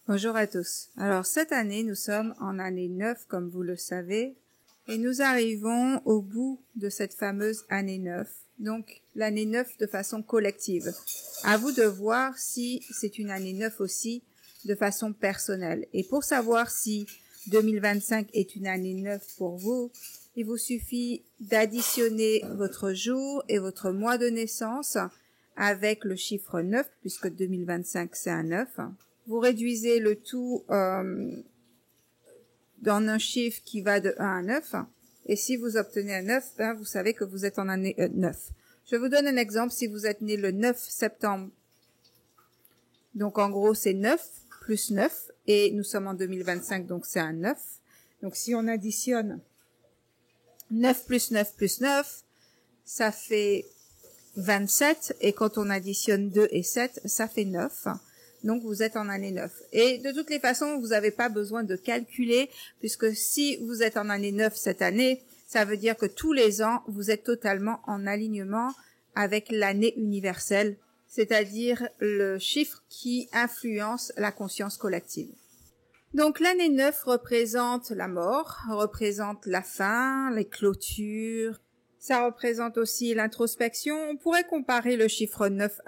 Bonjour à tous. Alors cette année, nous sommes en année 9, comme vous le savez, et nous arrivons au bout de cette fameuse année 9, donc l'année 9 de façon collective. À vous de voir si c'est une année 9 aussi de façon personnelle. Et pour savoir si 2025 est une année 9 pour vous, il vous suffit d'additionner votre jour et votre mois de naissance avec le chiffre 9, puisque 2025 c'est un 9. Vous réduisez le tout dans un chiffre qui va de 1 à 9. Et si vous obtenez un 9, ben, vous savez que vous êtes en année 9. Je vous donne un exemple. Si vous êtes né le 9 septembre, donc en gros c'est 9 plus 9. Et nous sommes en 2025, donc c'est un 9. Donc si on additionne 9 plus 9 plus 9, ça fait 27. Et quand on additionne 2 et 7, ça fait 9. Donc, vous êtes en année 9. Et de toutes les façons, vous n'avez pas besoin de calculer, puisque si vous êtes en année 9 cette année, ça veut dire que tous les ans, vous êtes totalement en alignement avec l'année universelle, c'est-à-dire le chiffre qui influence la conscience collective. Donc, l'année 9 représente la mort, représente la fin, les clôtures. Ça représente aussi l'introspection. On pourrait comparer le chiffre 9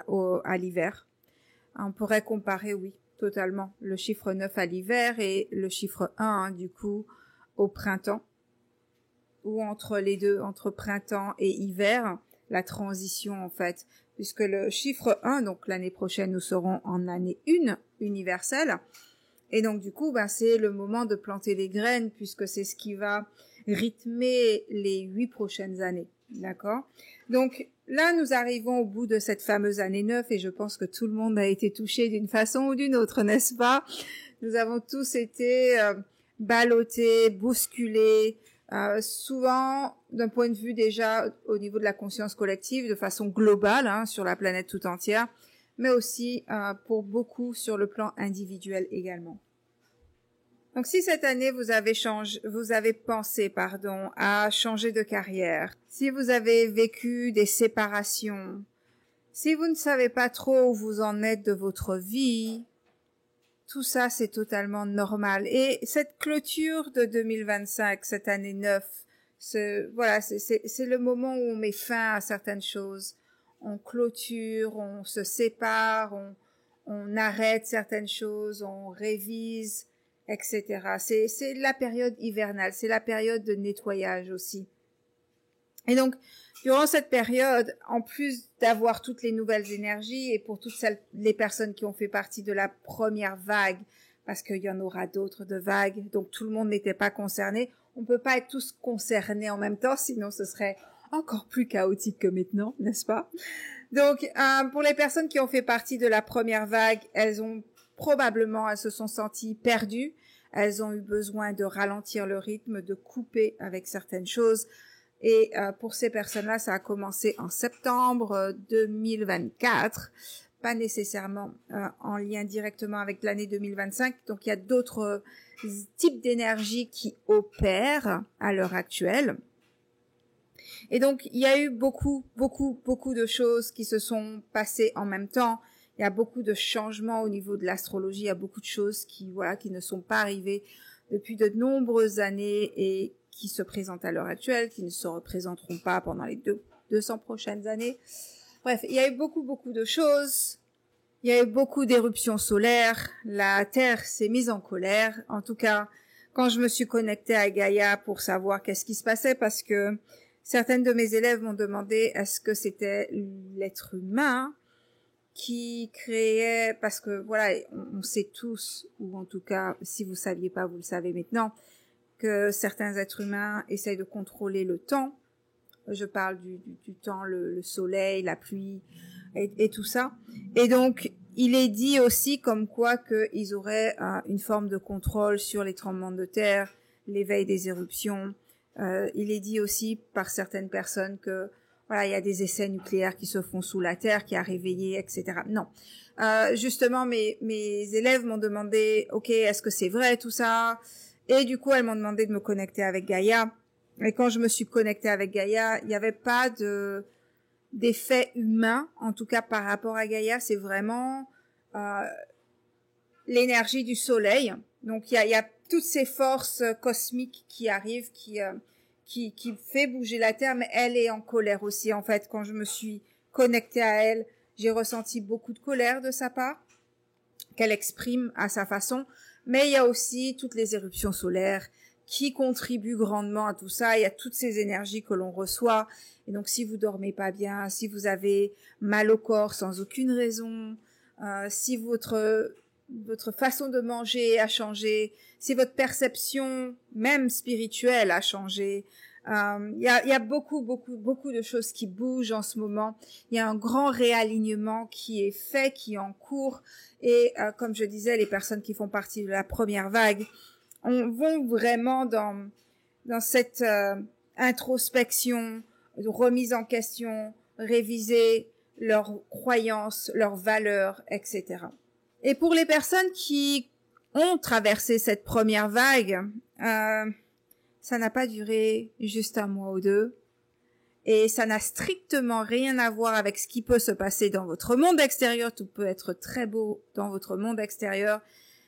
à l'hiver. On pourrait comparer, oui, totalement, le chiffre 9 à l'hiver et le chiffre 1, hein, du coup, au printemps. Ou entre les deux, entre printemps et hiver, la transition, en fait. Puisque le chiffre 1, donc l'année prochaine, nous serons en année 1 universelle. Et donc, du coup, ben, c'est le moment de planter les graines, puisque c'est ce qui va rythmer les 8 prochaines années. D'accord? Donc, là, nous arrivons au bout de cette fameuse année 9 et je pense que tout le monde a été touché d'une façon ou d'une autre, n'est-ce pas? Nous avons tous été ballottés, bousculés, souvent d'un point de vue déjà au niveau de la conscience collective, de façon globale, hein, sur la planète tout entière, mais aussi pour beaucoup sur le plan individuel également. Donc, si cette année vous avez pensé, à changer de carrière, si vous avez vécu des séparations, si vous ne savez pas trop où vous en êtes de votre vie, tout ça c'est totalement normal. Et cette clôture de 2025, cette année 9, c'est le moment où on met fin à certaines choses. On clôture, on se sépare, on arrête certaines choses, on révise, etc. C'est la période hivernale, c'est la période de nettoyage aussi. Et donc, durant cette période, en plus d'avoir toutes les nouvelles énergies, et pour toutes les personnes qui ont fait partie de la première vague, parce qu'il y en aura d'autres de vagues, donc tout le monde n'était pas concerné, on peut pas être tous concernés en même temps, sinon ce serait encore plus chaotique que maintenant, n'est-ce pas? Donc, pour les personnes qui ont fait partie de la première vague, elles se sont senties perdues. Elles ont eu besoin de ralentir le rythme, de couper avec certaines choses. Et pour ces personnes-là, ça a commencé en septembre 2024, pas nécessairement en lien directement avec l'année 2025. Donc, il y a d'autres types d'énergie qui opèrent à l'heure actuelle. Et donc, il y a eu beaucoup de choses qui se sont passées en même temps. Il y a beaucoup de changements au niveau de l'astrologie. Il y a beaucoup de choses qui ne sont pas arrivées depuis de nombreuses années et qui se présentent à l'heure actuelle, qui ne se représenteront pas pendant les 200 prochaines années. Bref, il y a eu beaucoup de choses. Il y a eu beaucoup d'éruptions solaires. La Terre s'est mise en colère. En tout cas, quand je me suis connectée à Gaïa pour savoir qu'est-ce qui se passait, parce que certaines de mes élèves m'ont demandé est-ce que c'était l'être humain qui créait, parce que voilà, on sait tous, ou en tout cas, si vous saviez pas, vous le savez maintenant, que certains êtres humains essayent de contrôler le temps. Je parle du temps, le soleil, la pluie et tout ça. Et donc, il est dit aussi comme quoi qu'ils auraient une forme de contrôle sur les tremblements de terre, l'éveil des éruptions. Il est dit aussi par certaines personnes que voilà, il y a des essais nucléaires qui se font sous la terre, qui a réveillé, etc. Non. Justement, mes élèves m'ont demandé, ok, est-ce que c'est vrai tout ça? Et du coup, elles m'ont demandé de me connecter avec Gaïa. Et quand je me suis connectée avec Gaïa, il n'y avait pas d'effet humain, en tout cas par rapport à Gaïa. C'est vraiment l'énergie du soleil. Donc il y a toutes ces forces cosmiques qui arrivent, qui fait bouger la Terre, mais elle est en colère aussi. En fait, quand je me suis connectée à elle, j'ai ressenti beaucoup de colère de sa part, qu'elle exprime à sa façon. Mais il y a aussi toutes les éruptions solaires qui contribuent grandement à tout ça. Il y a toutes ces énergies que l'on reçoit. Et donc, si vous dormez pas bien, si vous avez mal au corps sans aucune raison, si votre façon de manger a changé, si votre perception même spirituelle a changé, il y a beaucoup de choses qui bougent en ce moment. Il y a un grand réalignement qui est fait, qui est en cours. Et comme je disais, les personnes qui font partie de la première vague vont vraiment dans cette introspection, remise en question, réviser leurs croyances, leurs valeurs, etc. Et pour les personnes qui ont traversé cette première vague, ça n'a pas duré juste un mois ou deux. Et ça n'a strictement rien à voir avec ce qui peut se passer dans votre monde extérieur. Tout peut être très beau dans votre monde extérieur.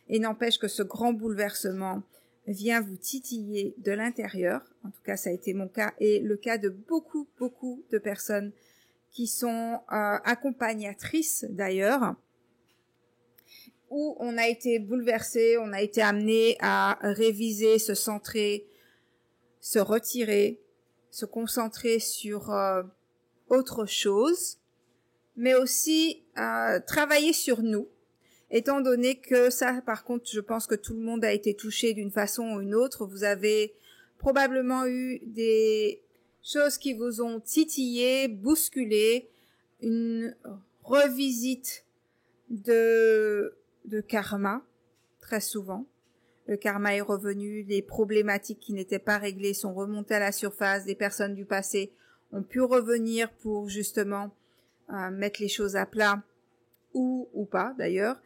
Et n'empêche que ce grand bouleversement vient vous titiller de l'intérieur. En tout cas, ça a été mon cas et le cas de beaucoup de personnes qui sont accompagnatrices d'ailleurs, où on a été bouleversé, on a été amené à réviser, se centrer, se retirer, se concentrer sur autre chose, mais aussi travailler sur nous, étant donné que ça, par contre, je pense que tout le monde a été touché d'une façon ou une autre. Vous avez probablement eu des choses qui vous ont titillé, bousculé, une revisite de karma, très souvent. Le karma est revenu, les problématiques qui n'étaient pas réglées sont remontées à la surface, des personnes du passé ont pu revenir pour justement mettre les choses à plat, ou pas d'ailleurs,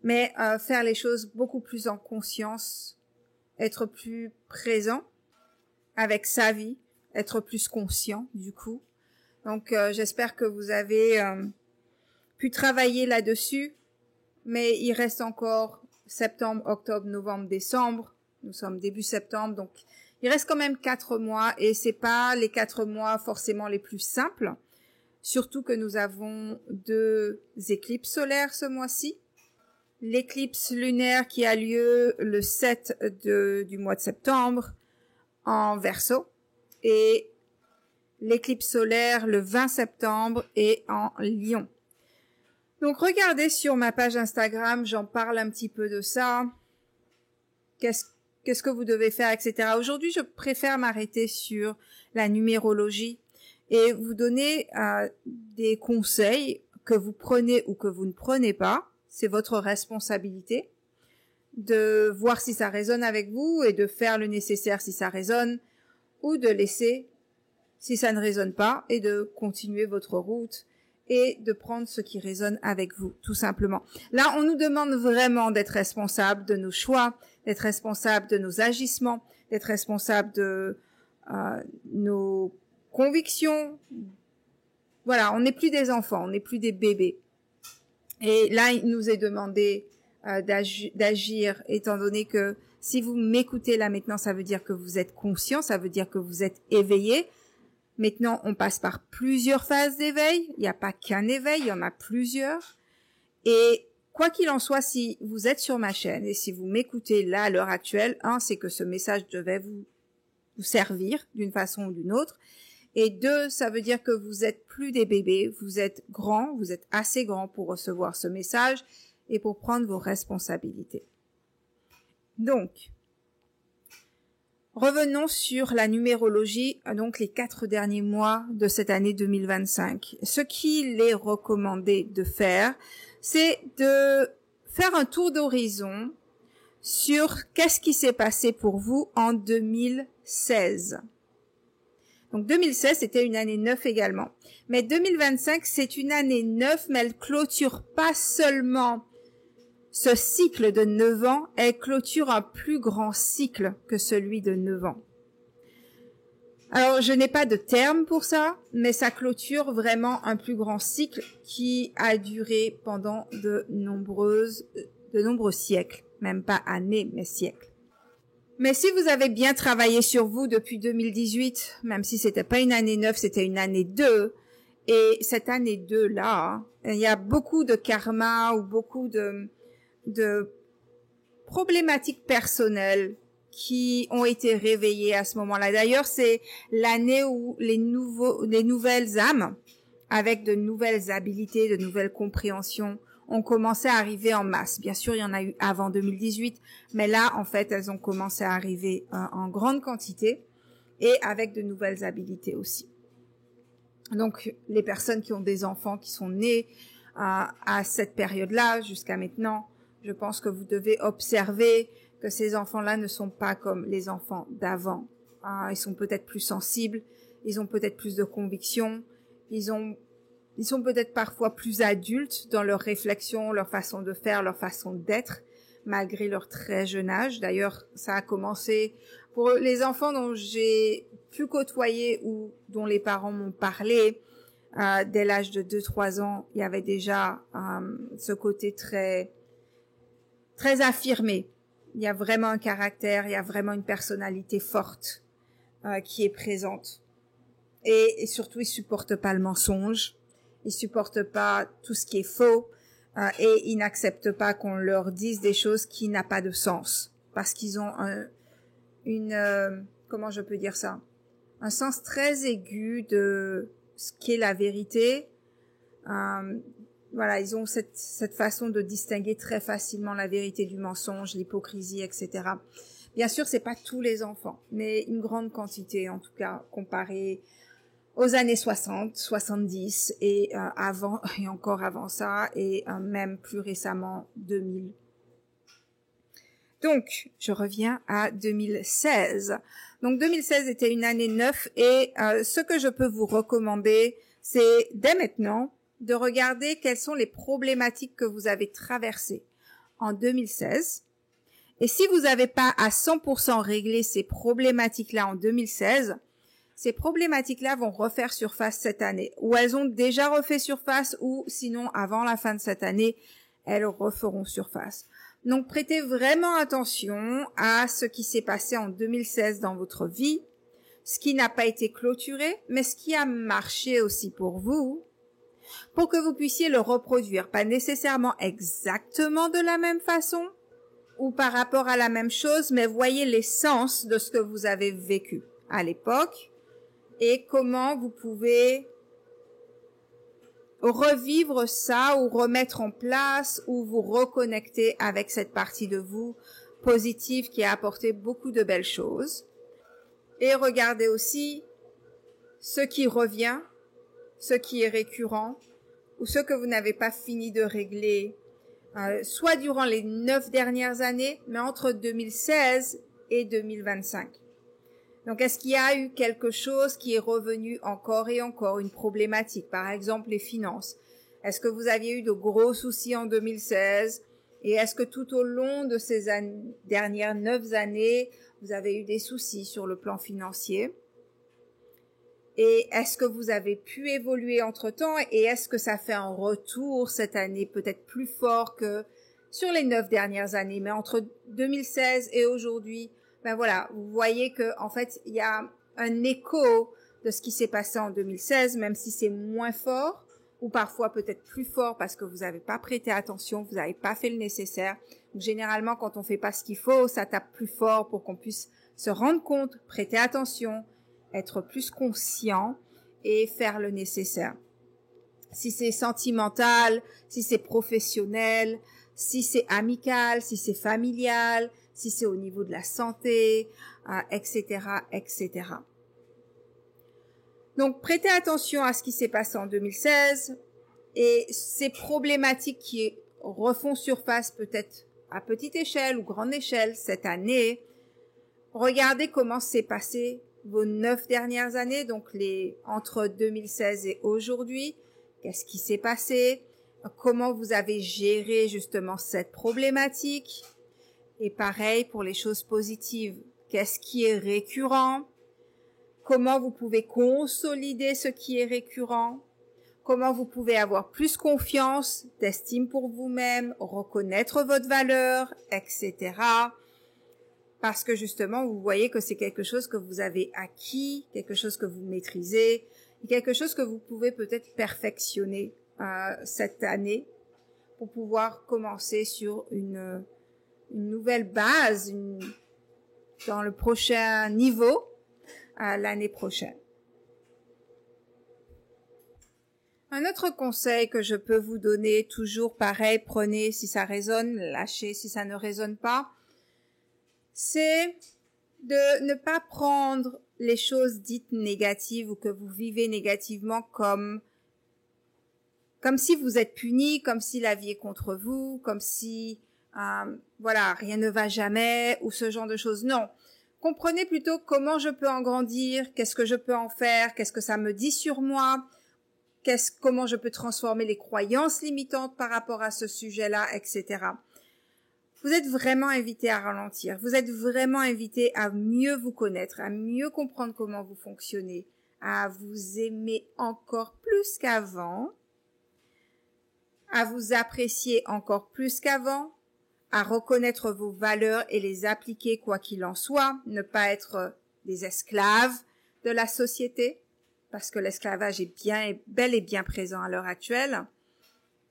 mais faire les choses beaucoup plus en conscience, être plus présent avec sa vie, être plus conscient du coup. Donc j'espère que vous avez pu travailler là-dessus, mais il reste encore septembre, octobre, novembre, décembre. Nous sommes début septembre, donc il reste quand même 4 mois et c'est pas les 4 mois forcément les plus simples. Surtout que nous avons 2 éclipses solaires ce mois-ci. L'éclipse lunaire qui a lieu le 7 du mois de septembre en Verseau et l'éclipse solaire le 20 septembre est en Lion. Donc regardez sur ma page Instagram, j'en parle un petit peu de ça. Qu'est-ce que vous devez faire, etc. Aujourd'hui, je préfère m'arrêter sur la numérologie et vous donner des conseils que vous prenez ou que vous ne prenez pas. C'est votre responsabilité de voir si ça résonne avec vous et de faire le nécessaire si ça résonne ou de laisser si ça ne résonne pas et de continuer votre route et de prendre ce qui résonne avec vous, tout simplement. Là, on nous demande vraiment d'être responsable de nos choix, d'être responsable de nos agissements, d'être responsable de nos convictions. Voilà, on n'est plus des enfants, on n'est plus des bébés. Et là, il nous est demandé d'agir, étant donné que si vous m'écoutez là maintenant, ça veut dire que vous êtes conscient, ça veut dire que vous êtes éveillé. Maintenant, on passe par plusieurs phases d'éveil. Il n'y a pas qu'un éveil, il y en a plusieurs. Et quoi qu'il en soit, si vous êtes sur ma chaîne et si vous m'écoutez là à l'heure actuelle, c'est que ce message devait vous servir d'une façon ou d'une autre. Et 2, ça veut dire que vous êtes plus des bébés, vous êtes grands, vous êtes assez grands pour recevoir ce message et pour prendre vos responsabilités. Donc, revenons sur la numérologie, donc les 4 derniers mois de cette année 2025. Ce qu'il est recommandé de faire, c'est de faire un tour d'horizon sur qu'est-ce qui s'est passé pour vous en 2016. Donc 2016, c'était une année 9 également. Mais 2025, c'est une année 9, mais elle clôture pas seulement ce cycle de 9 ans, elle clôture un plus grand cycle que celui de 9 ans. Alors, je n'ai pas de terme pour ça, mais ça clôture vraiment un plus grand cycle qui a duré pendant de nombreuses de nombreux siècles, même pas années, mais siècles. Mais si vous avez bien travaillé sur vous depuis 2018, même si c'était pas une année 9, c'était une année 2, et cette année 2 là, il y a beaucoup de karma ou beaucoup de problématiques personnelles qui ont été réveillées à ce moment-là. D'ailleurs, c'est l'année où les nouvelles âmes, avec de nouvelles habilités, de nouvelles compréhensions, ont commencé à arriver en masse. Bien sûr, il y en a eu avant 2018, mais là, en fait, elles ont commencé à arriver en grande quantité et avec de nouvelles habilités aussi. Donc, les personnes qui ont des enfants qui sont nés à cette période-là, jusqu'à maintenant, je pense que vous devez observer que ces enfants-là ne sont pas comme les enfants d'avant. Ils sont peut-être plus sensibles, ils ont peut-être plus de convictions, ils sont peut-être parfois plus adultes dans leur réflexion, leur façon de faire, leur façon d'être, malgré leur très jeune âge. D'ailleurs, ça a commencé pour les enfants dont j'ai pu côtoyer ou dont les parents m'ont parlé. Dès l'âge de 2-3 ans, il y avait déjà ce côté très affirmé. Il y a vraiment un caractère, il y a vraiment une personnalité forte qui est présente. Et surtout, ils supportent pas le mensonge. Ils supportent pas tout ce qui est faux et ils n'acceptent pas qu'on leur dise des choses qui n'ont pas de sens parce qu'ils ont comment je peux dire ça, un sens très aigu de ce qu'est la vérité. Voilà, ils ont cette façon de distinguer très facilement la vérité du mensonge, l'hypocrisie, etc. Bien sûr, c'est pas tous les enfants, mais une grande quantité en tout cas comparée aux années 60, 70 et avant et encore avant ça et même plus récemment 2000. Donc, je reviens à 2016. Donc 2016 était une année 9 et ce que je peux vous recommander, c'est dès maintenant de regarder quelles sont les problématiques que vous avez traversées en 2016. Et si vous n'avez pas à 100% réglé ces problématiques-là en 2016, ces problématiques-là vont refaire surface cette année, ou elles ont déjà refait surface, ou sinon, avant la fin de cette année, elles referont surface. Donc, prêtez vraiment attention à ce qui s'est passé en 2016 dans votre vie, ce qui n'a pas été clôturé, mais ce qui a marché aussi pour vous, pour que vous puissiez le reproduire, pas nécessairement exactement de la même façon, ou par rapport à la même chose, mais voyez l'essence de ce que vous avez vécu à l'époque, et comment vous pouvez revivre ça ou remettre en place ou vous reconnecter avec cette partie de vous positive qui a apporté beaucoup de belles choses. Et regardez aussi ce qui revient, ce qui est récurrent ou ce que vous n'avez pas fini de régler, soit durant les 9 dernières années, mais entre 2016 et 2025. Donc, est-ce qu'il y a eu quelque chose qui est revenu encore et encore, une problématique, par exemple les finances? Est-ce que vous aviez eu de gros soucis en 2016? Et est-ce que tout au long de ces dernières 9 années, vous avez eu des soucis sur le plan financier? Et est-ce que vous avez pu évoluer entre-temps? Et est-ce que ça fait un retour cette année peut-être plus fort que sur les 9 dernières années? Mais entre 2016 et aujourd'hui, ben voilà, vous voyez que en fait, il y a un écho de ce qui s'est passé en 2016, même si c'est moins fort, ou parfois peut-être plus fort parce que vous n'avez pas prêté attention, vous n'avez pas fait le nécessaire. Donc, généralement, quand on fait pas ce qu'il faut, ça tape plus fort pour qu'on puisse se rendre compte, prêter attention, être plus conscient et faire le nécessaire. Si c'est sentimental, si c'est professionnel, si c'est amical, si c'est familial, si c'est au niveau de la santé, etc., etc. Donc, prêtez attention à ce qui s'est passé en 2016 et ces problématiques qui refont surface peut-être à petite échelle ou grande échelle cette année. Regardez comment s'est passé vos 9 dernières années, donc entre 2016 et aujourd'hui. Qu'est-ce qui s'est passé? Comment vous avez géré justement cette problématique? Et pareil pour les choses positives. Qu'est-ce qui est récurrent? Comment vous pouvez consolider ce qui est récurrent? comment vous pouvez avoir plus confiance, d'estime pour vous-même, reconnaître votre valeur, etc. Parce que justement, vous voyez que c'est quelque chose que vous avez acquis, quelque chose que vous maîtrisez, et quelque chose que vous pouvez peut-être perfectionner cette année pour pouvoir commencer sur une nouvelle base dans le prochain niveau l'année prochaine. Un autre conseil que je peux vous donner, toujours pareil, prenez si ça résonne, lâchez si ça ne résonne pas, c'est de ne pas prendre les choses dites négatives ou que vous vivez négativement comme si vous êtes puni, comme si la vie est contre vous, comme si voilà, rien ne va jamais ou ce genre de choses. Non. Comprenez plutôt comment je peux en grandir, qu'est-ce que je peux en faire, qu'est-ce que ça me dit sur moi, comment je peux transformer les croyances limitantes par rapport à ce sujet-là, etc. Vous êtes vraiment invité à ralentir. Vous êtes vraiment invité à mieux vous connaître, à mieux comprendre comment vous fonctionnez, à vous aimer encore plus qu'avant, à vous apprécier encore plus qu'avant, à reconnaître vos valeurs et les appliquer quoi qu'il en soit, ne pas être des esclaves de la société, parce que l'esclavage est bel et bien présent à l'heure actuelle.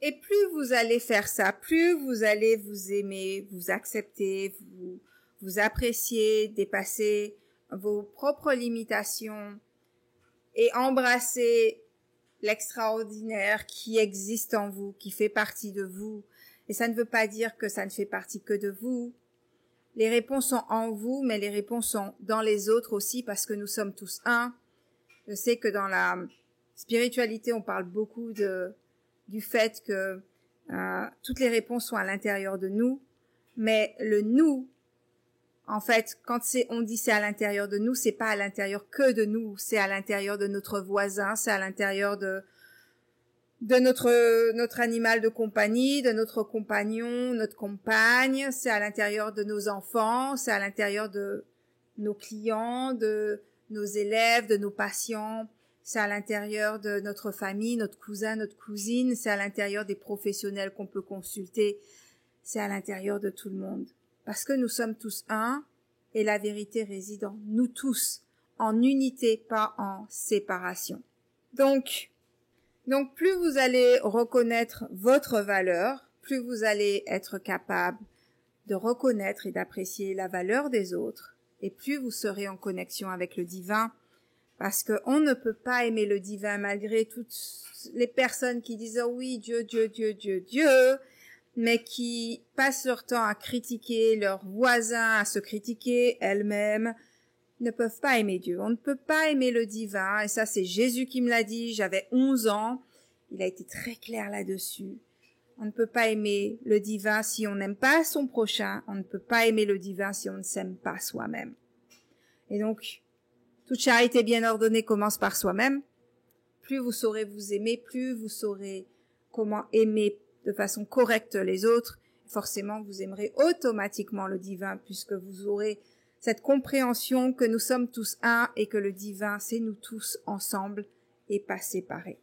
Et plus vous allez faire ça, plus vous allez vous aimer, vous accepter, vous apprécier, dépasser vos propres limitations et embrasser l'extraordinaire qui existe en vous, qui fait partie de vous. Et ça ne veut pas dire que ça ne fait partie que de vous. Les réponses sont en vous, mais les réponses sont dans les autres aussi, parce que nous sommes tous un. Je sais que dans la spiritualité, on parle beaucoup du fait que toutes les réponses sont à l'intérieur de nous, mais le nous, en fait, quand on dit c'est à l'intérieur de nous, c'est pas à l'intérieur que de nous, c'est à l'intérieur de notre voisin, c'est à l'intérieur de notre animal de compagnie, de notre compagnon, notre compagne, c'est à l'intérieur de nos enfants, c'est à l'intérieur de nos clients, de nos élèves, de nos patients, c'est à l'intérieur de notre famille, notre cousin, notre cousine, c'est à l'intérieur des professionnels qu'on peut consulter, c'est à l'intérieur de tout le monde. Parce que nous sommes tous un, et la vérité réside en nous tous, en unité, pas en séparation. Donc plus vous allez reconnaître votre valeur, plus vous allez être capable de reconnaître et d'apprécier la valeur des autres, et plus vous serez en connexion avec le divin, parce que on ne peut pas aimer le divin malgré toutes les personnes qui disent oh oui, Dieu, Dieu, Dieu, Dieu, Dieu, mais qui passent leur temps à critiquer leurs voisins, à se critiquer elles-mêmes, ne peuvent pas aimer Dieu. On ne peut pas aimer le divin, et ça c'est Jésus qui me l'a dit, j'avais 11 ans, il a été très clair là-dessus. On ne peut pas aimer le divin si on n'aime pas son prochain, on ne peut pas aimer le divin si on ne s'aime pas soi-même. Et donc, toute charité bien ordonnée commence par soi-même. Plus vous saurez vous aimer, plus vous saurez comment aimer de façon correcte les autres. Forcément, vous aimerez automatiquement le divin puisque vous aurez cette compréhension que nous sommes tous un et que le divin, c'est nous tous ensemble et pas séparés.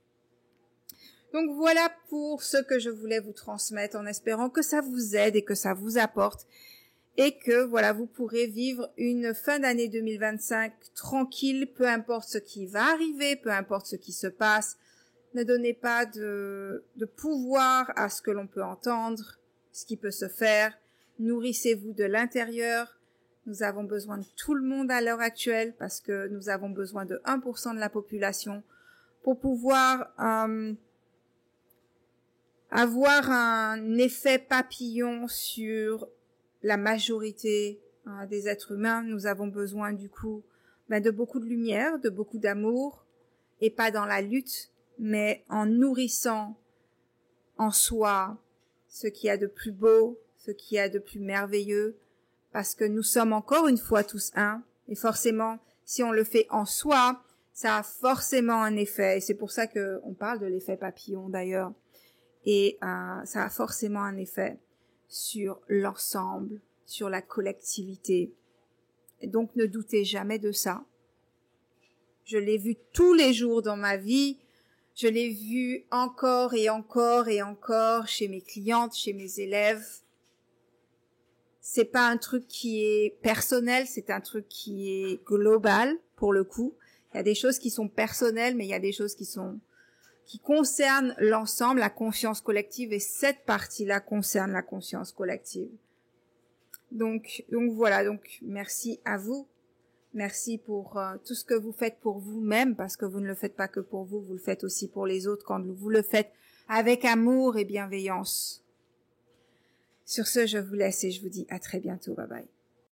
Donc voilà pour ce que je voulais vous transmettre en espérant que ça vous aide et que ça vous apporte et que voilà, vous pourrez vivre une fin d'année 2025 tranquille, peu importe ce qui va arriver, peu importe ce qui se passe. Ne donnez pas de pouvoir à ce que l'on peut entendre, ce qui peut se faire. Nourrissez-vous de l'intérieur. Nous avons besoin de tout le monde à l'heure actuelle parce que nous avons besoin de 1% de la population pour pouvoir avoir un effet papillon sur la majorité des êtres humains. Nous avons besoin du coup de beaucoup de lumière, de beaucoup d'amour, et pas dans la lutte, mais en nourrissant en soi ce qu'il y a de plus beau, ce qu'il y a de plus merveilleux, parce que nous sommes encore une fois tous un, et forcément, si on le fait en soi, ça a forcément un effet, et c'est pour ça qu'on parle de l'effet papillon d'ailleurs, et ça a forcément un effet sur l'ensemble, sur la collectivité. Et donc ne doutez jamais de ça. Je l'ai vu tous les jours dans ma vie. Je l'ai vu encore et encore et encore chez mes clientes, chez mes élèves. C'est pas un truc qui est personnel, c'est un truc qui est global pour le coup. Il y a des choses qui sont personnelles, mais il y a des choses qui concernent l'ensemble, la conscience collective, et cette partie-là concerne la conscience collective. Donc voilà, donc merci à vous. Merci pour tout ce que vous faites pour vous-même, parce que vous ne le faites pas que pour vous, vous le faites aussi pour les autres quand vous le faites avec amour et bienveillance. Sur ce, je vous laisse et je vous dis à très bientôt. Bye bye.